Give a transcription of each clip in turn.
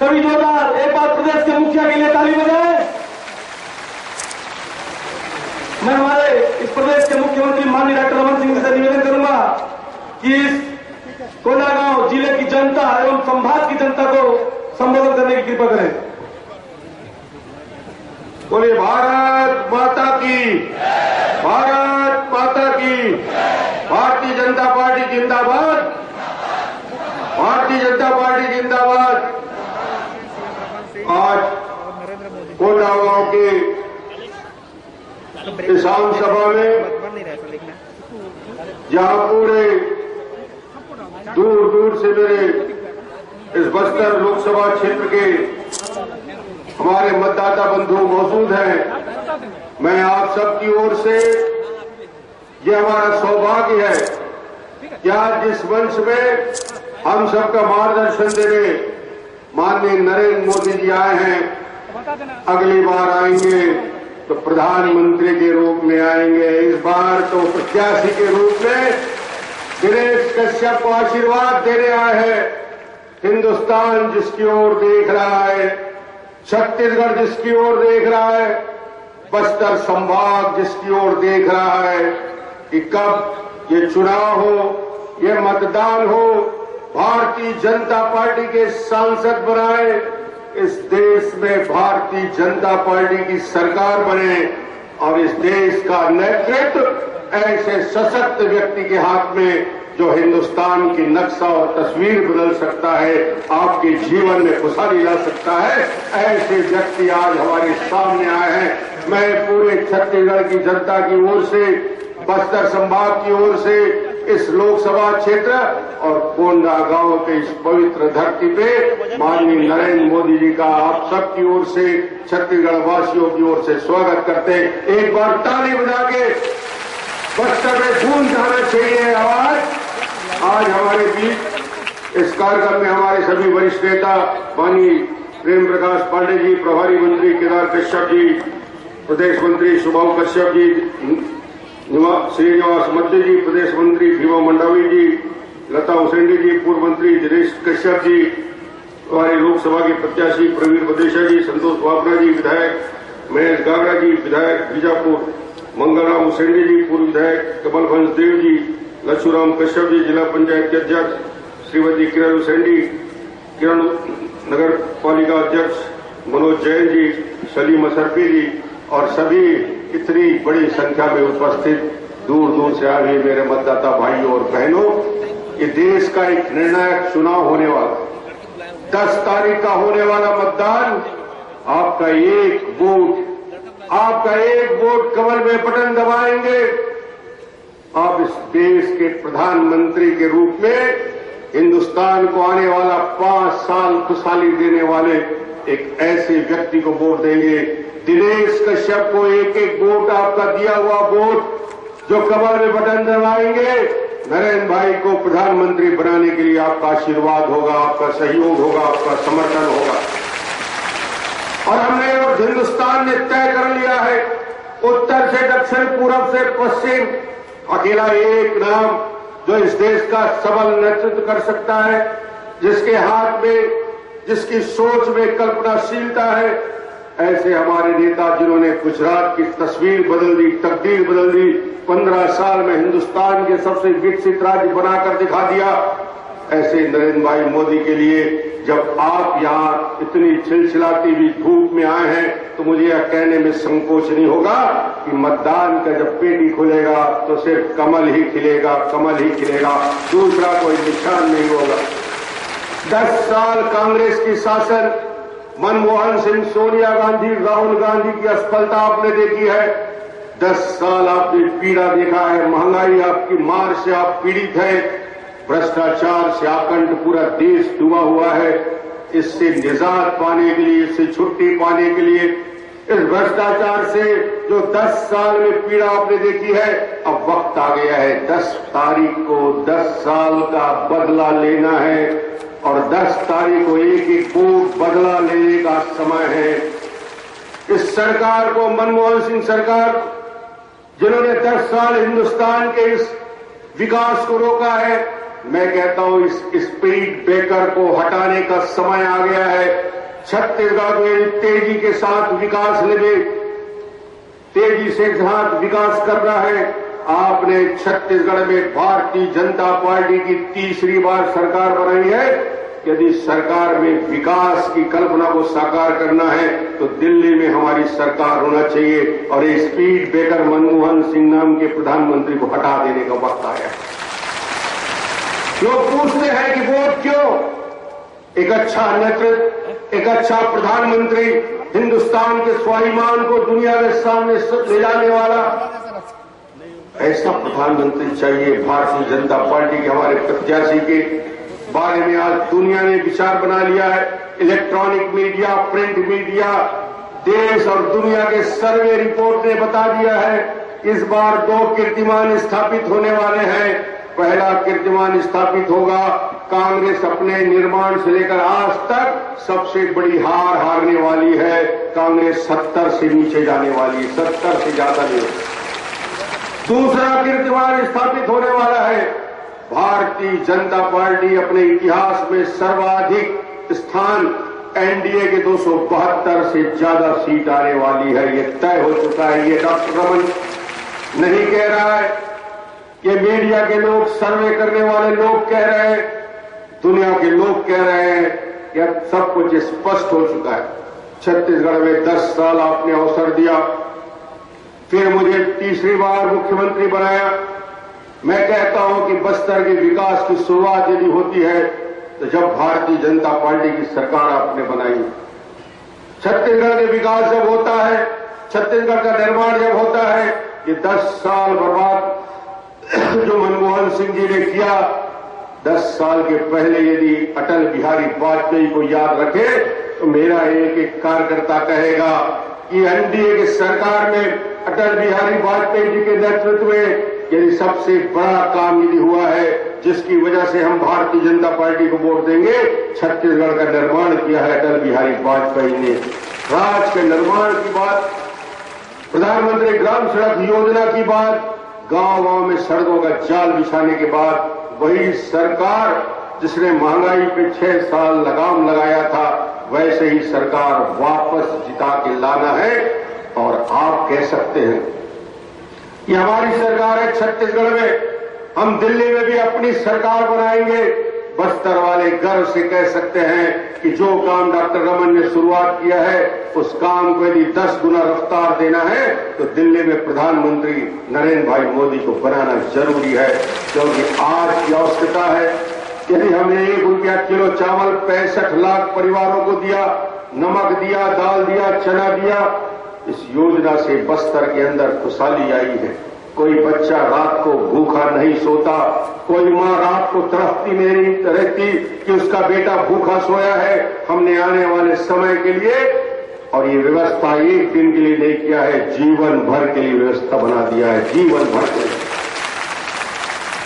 सभी जोरदार एक बार प्रदेश के मुखिया के लिए ताली बजाएं। मैं हमारे इस प्रदेश के मुख्यमंत्री माननीय डॉक्टर रमन सिंह से निवेदन करूंगा कि इस कोंडागांव जिले की जनता एवं संभाग की जनता को संबोधन करने की कृपा करें। बोलिए भारत माता की, भारत माता की। भारतीय जनता पार्टी जिंदाबाद, भारतीय जनता पार्टी जिंदाबाद। आज कोंडागांव के किसान सभा में जहां पूरे दूर दूर से मेरे इस बस्तर लोकसभा क्षेत्र के हमारे मतदाता बंधु मौजूद हैं, मैं आप सबकी ओर से ये हमारा सौभाग्य है कि आज जिस मंच में हम सबका मार्गदर्शन देने माननीय नरेंद्र मोदी जी आए हैं, अगली बार आएंगे तो प्रधानमंत्री के रूप में आएंगे, इस बार तो प्रत्याशी के रूप में दिनेश कश्यप को आशीर्वाद देने आए हैं। हिंदुस्तान जिसकी ओर देख रहा है, छत्तीसगढ़ जिसकी ओर देख रहा है, बस्तर संभाग जिसकी ओर देख रहा है कि कब ये चुनाव हो, ये मतदान हो, भारतीय जनता पार्टी के सांसद बनाए, इस देश में भारतीय जनता पार्टी की सरकार बने और इस देश का नेतृत्व ऐसे सशक्त व्यक्ति के हाथ में जो हिंदुस्तान की नक्शा और तस्वीर बदल सकता है, आपके जीवन में खुशहाली ला सकता है, ऐसे व्यक्ति आज हमारे सामने आए हैं। मैं पूरे छत्तीसगढ़ की जनता की ओर से, बस्तर संभाग की ओर से, इस लोकसभा क्षेत्र और कोंडागांव के इस पवित्र धरती पे माननीय नरेंद्र मोदी जी का आप सबकी ओर से, छत्तीसगढ़ वासियों की ओर से स्वागत करते हैं। एक बार ताली बजा के बस्तर में गूंज जाना चाहिए आवाज। आज हमारे बीच इस कार्यक्रम में हमारे सभी वरिष्ठ नेता माननीय प्रेम प्रकाश पांडे जी, प्रभारी मंत्री केदार कश्यप जी, प्रदेश मंत्री शुभम कश्यप जी, श्रीनिवास मध्य जी, प्रदेश मंत्री भीमा मंडावी जी, लता उसेंडी जी, पूर्व मंत्री दिनेश कश्यप जी, हमारे लोकसभा के प्रत्याशी प्रवीण बदेशा जी, संतोष वापरा जी, विधायक महेश गागड़ा जी, विधायक बीजापुर मंगलराम उसेंडी जी, पूर्व विधायक कमल भंस देव जी, लच्छूराम कश्यप जी, जिला पंचायत के अध्यक्ष श्रीमती किरण उसेंडी, किरण नगर पालिका अध्यक्ष मनोज जैन जी, सलीम असरफी जी और सभी इतनी बड़ी संख्या में उपस्थित दूर दूर से आए मेरे मतदाता भाइयों और बहनों, ये देश का एक निर्णायक चुनाव होने वाला, 10 तारीख का होने वाला मतदान, आपका एक वोट, आपका एक वोट कमल में बटन दबाएंगे, आप इस देश के प्रधानमंत्री के रूप में हिंदुस्तान को आने वाला 5 साल खुशहाली देने वाले एक ऐसे व्यक्ति को वोट देंगे। दिनेश कश्यप को एक एक वोट, आपका दिया हुआ वोट जो कमल में बटन दबाएंगे, नरेंद्र भाई को प्रधानमंत्री बनाने के लिए आपका आशीर्वाद होगा, आपका सहयोग होगा, आपका समर्थन होगा। और हमने और हिंदुस्तान ने तय कर लिया है, उत्तर से दक्षिण, पूरब से पश्चिम, अकेला एक नाम जो इस देश का सबल नेतृत्व कर सकता है, जिसके हाथ में, जिसकी सोच में कल्पनाशीलता है, ऐसे हमारे नेता जिन्होंने गुजरात की तस्वीर बदल दी, तकदीर बदल दी, 15 साल में हिंदुस्तान के सबसे विकसित राज्य बनाकर दिखा दिया, ऐसे नरेंद्र भाई मोदी के लिए जब आप यहाँ इतनी चिलचिलाती हुई धूप में आए हैं तो मुझे यह कहने में संकोच नहीं होगा कि मतदान का जब पेटी खुलेगा तो सिर्फ कमल ही खिलेगा, कमल ही खिलेगा, दूसरा कोई निशान नहीं होगा। 10 साल कांग्रेस की शासन, मनमोहन सिंह, सोनिया गांधी, राहुल गांधी की असफलता आपने देखी है। 10 साल आपने पीड़ा देखा है, महंगाई आपकी मार से आप पीड़ित हैं, भ्रष्टाचार से आकंठ पूरा देश डूबा हुआ है। इससे निजात पाने के लिए, इससे छुट्टी पाने के लिए, इस भ्रष्टाचार से जो 10 साल में पीड़ा आपने देखी है, अब वक्त आ गया है 10 तारीख को 10 साल का बदला लेना है और 10 तारीख को एक एक वोट बदला लेने का समय है। इस सरकार को, मनमोहन सिंह सरकार, जिन्होंने 10 साल हिंदुस्तान के इस विकास को रोका है, मैं कहता हूं इस स्पीड ब्रेकर को हटाने का समय आ गया है। छत्तीसगढ़ में तेजी के साथ विकास लेने, तेजी से साथ विकास कर रहा है। आपने छत्तीसगढ़ में भारतीय जनता पार्टी की तीसरी बार सरकार बनाई है। यदि सरकार में विकास की कल्पना को साकार करना है तो दिल्ली में हमारी सरकार होना चाहिए और ये स्पीड ब्रेकर मनमोहन सिंह नाम के प्रधानमंत्री को हटा देने का वक्त आया है। लोग पूछते हैं कि वोट क्यों? एक अच्छा नेतृत्व, एक अच्छा प्रधानमंत्री, हिंदुस्तान के स्वाभिमान को दुनिया के सामने ले जाने वाला ऐसा प्रधानमंत्री चाहिए। भारतीय जनता पार्टी के हमारे प्रत्याशी के बारे में आज दुनिया ने विचार बना लिया है। इलेक्ट्रॉनिक मीडिया, प्रिंट मीडिया, देश और दुनिया के सर्वे रिपोर्ट ने बता दिया है इस बार 2 कीर्तिमान स्थापित होने वाले हैं। पहला कीर्तिमान स्थापित होगा, कांग्रेस अपने निर्माण से लेकर आज तक सबसे बड़ी हार हारने वाली है। कांग्रेस 70 से नीचे जाने वाली है, 70 से ज्यादा नहीं। दूसरा कीर्तिमान स्थापित होने वाला है, भारतीय जनता पार्टी अपने इतिहास में सर्वाधिक स्थान एनडीए के 272 से ज्यादा सीट आने वाली है। ये तय हो चुका है। ये डॉक्टर रमन नहीं कह रहा है, ये मीडिया के लोग, सर्वे करने वाले लोग कह रहे हैं, दुनिया के लोग कह रहे हैं। यह सब कुछ स्पष्ट हो चुका है। छत्तीसगढ़ में 10 साल आपने अवसर दिया, फिर मुझे तीसरी बार मुख्यमंत्री बनाया। मैं कहता हूं कि बस्तर के विकास की शुरुआत यदि होती है तो जब भारतीय जनता पार्टी की सरकार आपने बनाई। छत्तीसगढ़ के विकास जब होता है, छत्तीसगढ़ का निर्माण जब होता है, ये 10 साल बर्बाद जो मनमोहन सिंह जी ने किया, 10 साल के पहले यदि अटल बिहारी वाजपेयी को याद रखे तो मेरा एक कार्यकर्ता कहेगा कि एनडीए की सरकार में अटल बिहारी वाजपेयी जी के नेतृत्व में यदि सबसे बड़ा काम यदि हुआ है जिसकी वजह से हम भारतीय जनता पार्टी को वोट देंगे, छत्तीसगढ़ का निर्माण किया है अटल बिहारी वाजपेयी ने। राज्य के निर्माण की बात, प्रधानमंत्री ग्राम सड़क योजना की बात, गांव-गांव में सड़कों का जाल बिछाने के बाद वही सरकार जिसने महंगाई पे 6 साल लगाम लगाया था, वैसे ही सरकार वापस जिता के लाना है। और आप कह सकते हैं कि हमारी सरकार है छत्तीसगढ़ में, हम दिल्ली में भी अपनी सरकार बनाएंगे। बस्तर वाले गर्व से कह सकते हैं कि जो काम डॉक्टर रमन ने शुरुआत किया है उस काम को यदि 10 गुना रफ्तार देना है तो दिल्ली में प्रधानमंत्री नरेंद्र भाई मोदी को बनाना जरूरी है। क्योंकि आज की आवश्यकता है, यदि हमने 1 रुपया किलो चावल 65 लाख परिवारों को दिया, नमक दिया, दाल दिया, चना दिया, इस योजना से बस्तर के अंदर खुशहाली आई है। कोई बच्चा रात को भूखा नहीं सोता, कोई मां रात को तड़पती नहीं रहती कि उसका बेटा भूखा सोया है। हमने आने वाले समय के लिए, और ये व्यवस्था एक दिन के लिए नहीं किया है, जीवन भर के लिए व्यवस्था बना दिया है, जीवन भर के लिए।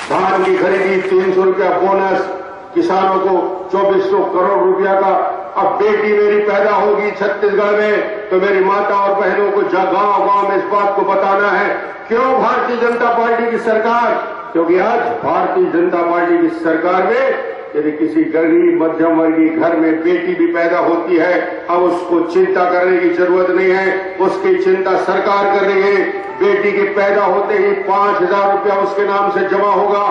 धान की खरीदी 300 रुपया बोनस, किसानों को 2400 करोड़ रुपया का। अब बेटी मेरी पैदा होगी छत्तीसगढ़ में तो मेरी माता और बहनों को गांव-गांव में इस बात को बताना है। क्यों भारतीय जनता पार्टी की सरकार? क्योंकि आज भारतीय जनता पार्टी की सरकार में यदि किसी गरीब मध्यम वर्गीय घर में बेटी भी पैदा होती है, अब उसको चिंता करने की जरूरत नहीं है, उसकी चिंता सरकार कर रही है। बेटी के पैदा होते ही 5000 रुपया उसके नाम से जमा होगा।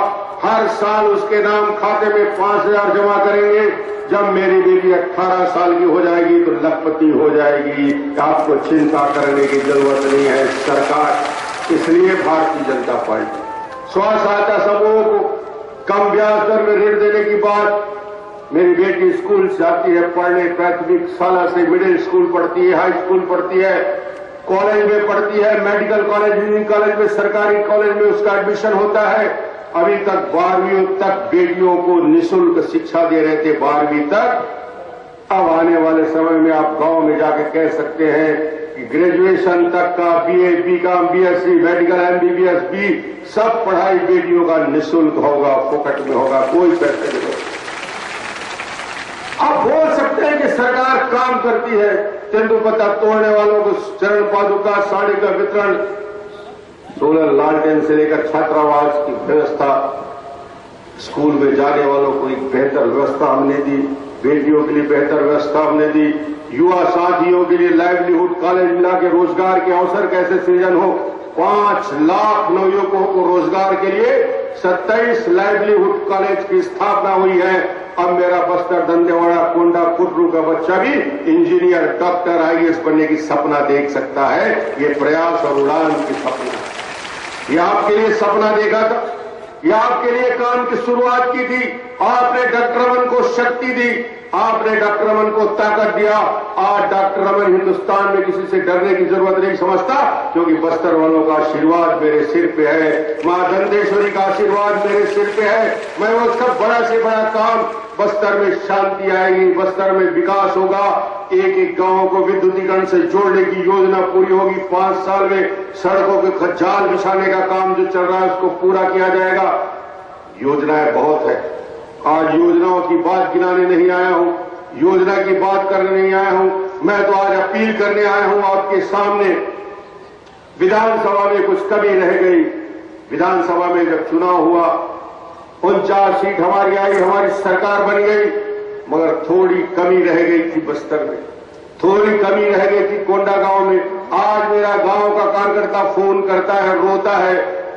हर साल उसके नाम खाते में 5000 जमा करेंगे। जब मेरी बेटी 18 साल की हो जाएगी तो लखपति हो जाएगी। आपको चिंता करने की जरूरत नहीं है सरकार। इसलिए भारतीय जनता पार्टी स्व सहायता समूहों को कम ब्याज दर में ऋण देने की बात। मेरी बेटी स्कूल जाती है पढ़ने, प्राथमिक शाला से मिडिल स्कूल पढ़ती है, हाई स्कूल पढ़ती है, कॉलेज में पढ़ती है, मेडिकल कॉलेज, इंजीनियरिंग कॉलेज में, सरकारी कॉलेज में उसका एडमिशन होता है। अभी तक 12वीं तक बेटियों को निःशुल्क शिक्षा दे रहे थे, 12वीं तक। अब आने वाले समय में आप गांव में जाके कह सकते हैं कि ग्रेजुएशन तक का BA, BCom, BSc, medical, MBBS भी सब पढ़ाई बेटियों का निःशुल्क होगा, फोकट में होगा, कोई पैसे नहीं होगा। आप बोल सकते हैं कि सरकार काम करती है, तेंदुपत्ता तोड़ने वालों को चरण पादुका, साड़ी का वितरण, सोलर लालटेन से लेकर छात्रावास की व्यवस्था, स्कूल में जाने वालों को एक बेहतर व्यवस्था हमने दी, बेटियों के लिए बेहतर व्यवस्था हमने दी, युवा साथियों के लिए लाइवलीहुड कॉलेज मिला के रोजगार के अवसर कैसे सृजन हो। 5 लाख नवयुवकों को रोजगार के लिए 27 लाइवलीहुड कॉलेज की स्थापना हुई है। अब मेरा बस्तर, दंतेवाड़ा, कोंडा, कुर्रू का बच्चा भी इंजीनियर, डॉक्टर, IAS बनने की सपना देख सकता है। ये प्रयास और उड़ान की सपना, ये आपके लिए सपना देखा था, ये आपके लिए काम की शुरुआत की थी। आपने डॉक्टर रमन को शक्ति दी, आपने डॉक्टर रमन को ताकत दिया। आज डॉक्टर रमन हिंदुस्तान में किसी से डरने की जरूरत नहीं समझता, क्योंकि बस्तर वालों का आशीर्वाद मेरे सिर पे है, मां दंतेश्वरी का आशीर्वाद मेरे सिर पे है। मैं वो सब बड़ा से बड़ा काम, बस्तर में शांति आएगी, बस्तर में विकास होगा, एक एक गांव को विद्युतीकरण से जोड़ने की योजना पूरी होगी। 5 साल में सड़कों के जाल बिछाने का काम जो चल रहा है उसको पूरा किया जाएगा। योजनाएं बहुत है। आज योजनाओं की बात गिनाने नहीं आया हूं, योजना की बात करने नहीं आया हूं, मैं तो आज अपील करने आया हूं आपके सामने। विधानसभा में कुछ कमी रह गई। विधानसभा में जब चुनाव हुआ 49 सीट हमारी आई, हमारी सरकार बन गई, मगर थोड़ी कमी रह गई थी बस्तर में, थोड़ी कमी रह गई थी कोंडा गांव में। आज मेरा गांव का कार्यकर्ता फोन करता है, रोता है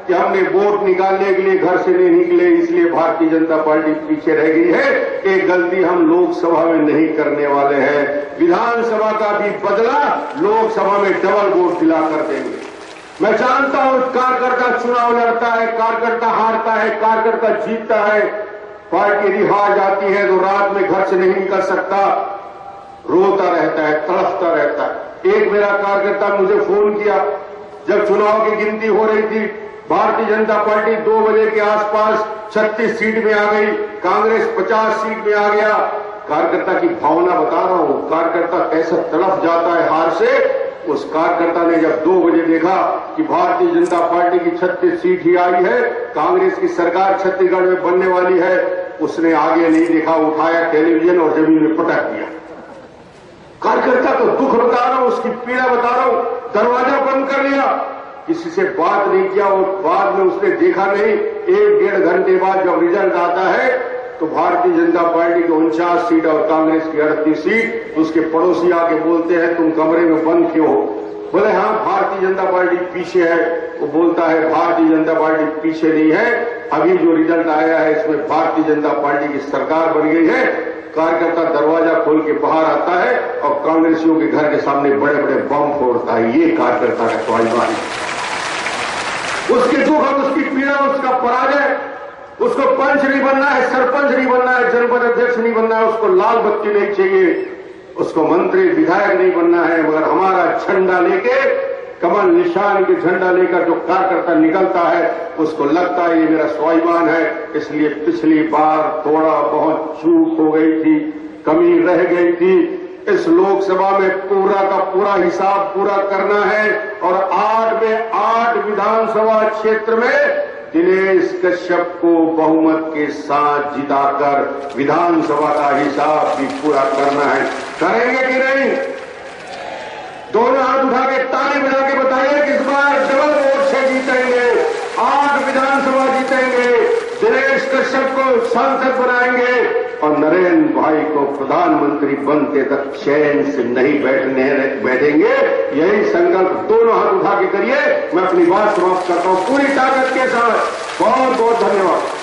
कि हमने वोट निकालने के लिए घर से नहीं निकले, इसलिए भारतीय जनता पार्टी पीछे रह गई है। एक गलती हम लोकसभा में नहीं करने वाले हैं। विधानसभा का भी बदला लोकसभा में डबल वोट दिला कर देंगे। मैं जानता हूं कार्यकर्ता चुनाव लड़ता है, कार्यकर्ता हारता है, कार्यकर्ता जीतता है, पार्टी यदि हार जाती है तो रात में घर से नहीं निकल सकता, रोता रहता है, तड़पता रहता है। एक मेरा कार्यकर्ता मुझे फोन किया जब चुनाव की गिनती हो रही थी, भारतीय जनता पार्टी 2 बजे के आसपास 36 सीट में आ गई, कांग्रेस 50 सीट में आ गया। कार्यकर्ता की भावना बता रहा हूं, कार्यकर्ता कैसा तड़प जाता है हार से। उस कार्यकर्ता ने जब 2 बजे देखा कि भारतीय जनता पार्टी की 36 सीट ही आई है, कांग्रेस की सरकार छत्तीसगढ़ में बनने वाली है, उसने आगे नहीं देखा, उठाया टेलीविजन और जमीन में पटक दिया। कार्यकर्ता को दुख बता रहा हूं, उसकी पीड़ा बता रहा हूं, दरवाजा बंद कर लिया, किसी से बात नहीं किया। और बाद में उसने देखा नहीं, 1-1.5 घंटे बाद जब रिजल्ट आता है तो भारतीय जनता पार्टी की 49 सीट और कांग्रेस की 38 सीट, उसके पड़ोसी आके बोलते हैं तुम कमरे में बंद क्यों हो? बोले हाँ भारतीय जनता पार्टी पीछे है। वो बोलता है भारतीय जनता पार्टी पीछे नहीं है, अभी जो रिजल्ट आया है इसमें भारतीय जनता पार्टी की सरकार बन गई है। कार्यकर्ता दरवाजा खोल के बाहर आता है और कांग्रेसियों के घर के सामने बड़े बड़े बम फोड़ता है। ये कार्यकर्ता का स्वाभिमान है। उसकी दुख और उसकी पीड़ा, उसका पराजय, उसको पंच नहीं बनना है, सरपंच नहीं बनना है, जनपद अध्यक्ष नहीं बनना है, उसको लाल बत्ती नहीं चाहिए, उसको मंत्री विधायक नहीं बनना है, मगर हमारा झंडा लेके, कमल निशान के झंडा लेकर जो कार्यकर्ता निकलता है उसको लगता है ये मेरा स्वाभिमान है। इसलिए पिछली बार थोड़ा बहुत चूक हो गई थी, कमी रह गई थी। इस लोकसभा में पूरा का पूरा हिसाब पूरा करना है और 8 में 8 विधानसभा क्षेत्र में दिनेश कश्यप को बहुमत के साथ जिताकर विधानसभा का हिसाब भी पूरा करना है। करेंगे कि नहीं? दोनों हाथ उठा के ताली बजा के बताइए कि इस बार डबल वोट से जीतेंगे, 8 विधानसभा जीतेंगे, दिनेश कश्यप को सांसद बनाएंगे और नरेंद्र भाई को प्रधानमंत्री बनते तक चैन से नहीं बैठेंगे। यही संकल्प दोनों हाथ उठा के करिए। मैं अपनी बात समाप्त करता हूं पूरी ताकत के साथ। बहुत बहुत धन्यवाद।